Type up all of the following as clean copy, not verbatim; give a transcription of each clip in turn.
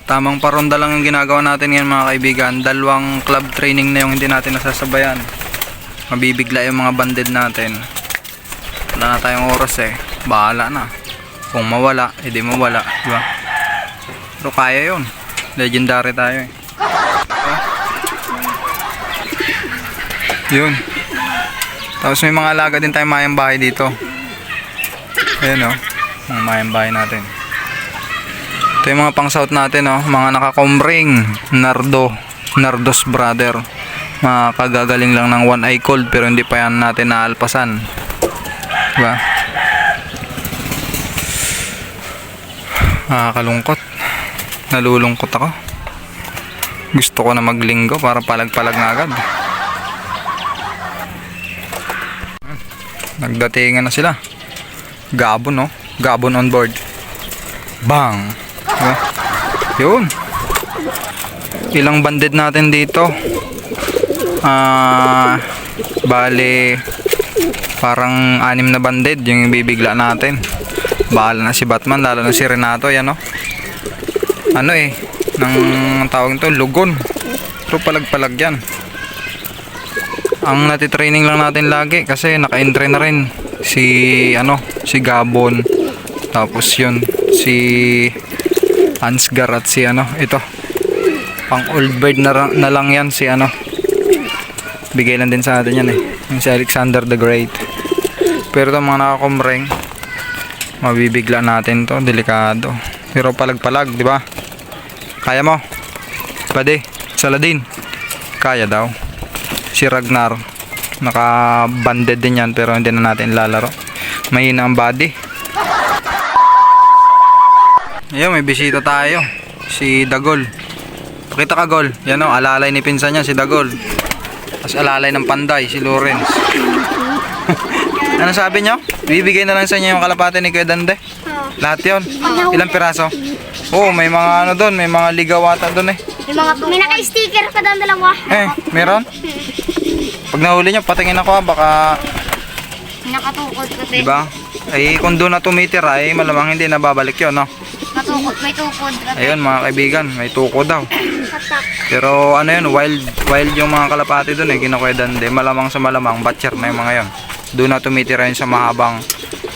Tamang paronda lang yung ginagawa natin ngayon mga kaibigan. Dalawang club training na yung hindi natin nasasabayan. Mabibigla yung mga banded natin. Wala na tayong oras eh. Bahala na. Kung mawala, edi mawala, diba? Pero kaya yun. Legendary tayo eh. Yun. Tapos may mga alaga din tayong mayang bahay dito. Ayan o. Mga mayang bahay natin. Ito yung mga pang-south natin o. Mga nakakomring. Nardos brother. Mga kagagaling lang ng one eye cold. Pero hindi pa yan natin naalpasan. Diba? Nakakalungkot. Nalulungkot ako. Gusto ko na maglinggo para palag-palag na agad. Nagdatingan na sila. Gabon no. Gabon on board. Bang. Diba? Yun. Ilang banded natin dito. Bale parang 6 na banded yung bibigla natin. Bahala na si Batman, lalo na si Renato. Yan no. Ano eh, nang tawag ito, lugon. Pero palag-palag yan. Ang natitraining lang natin lagi kasi naka-entry na rin si Gabon. Tapos yun si Ansgar at si ito. Pang old bird na lang yan si bigay lang din sa atin yan eh. Yung si Alexander the Great. Pero itong mga nakakomreng, mabibigla natin to, delikado. Pero palag-palag, di ba? Kaya mo? Pwede. Saladin. Kaya daw. Si Ragnar, naka-banded din yan pero hindi na natin lalaro. Mahina ang body. Ayun, may bisita tayo. Si Dagol. Pakita ka, Gol. Yan o, alalay ni pinsan niya si Dagol. Tapos alalay ng panday, si Lawrence. Ano sabi nyo? Bibigay na lang sa inyo yung kalapate ni Kuya Dande? Lahat yun? Ilang piraso? Oo, may mga doon, may mga ligawata doon eh. May naka-sticker pa doon dalawa. Meron? Pag nahuli nyo, patingin ako baka... Nakatukod kasi. Diba? Ay, kung doon na tumitira, ay malamang hindi nababalik yun, no? Natukod, may tukod. Ayun, mga kaibigan, may tukod daw. Pero ano yun, wild yung mga kalapati doon eh, Kuya Dande. Malamang sa malamang, batcher na yung mga yun. Doon na tumitira yun sa mahabang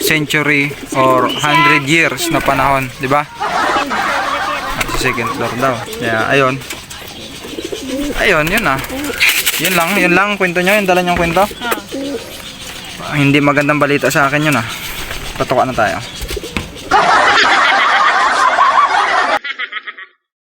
century or 100 years na panahon, diba? Second floor daw. Yeah, ayun. Ayun, yun ah. Yun lang kwento nyo, yung dala nyong kwento. Hindi magandang balita sa akin yun ah. Patuka na tayo.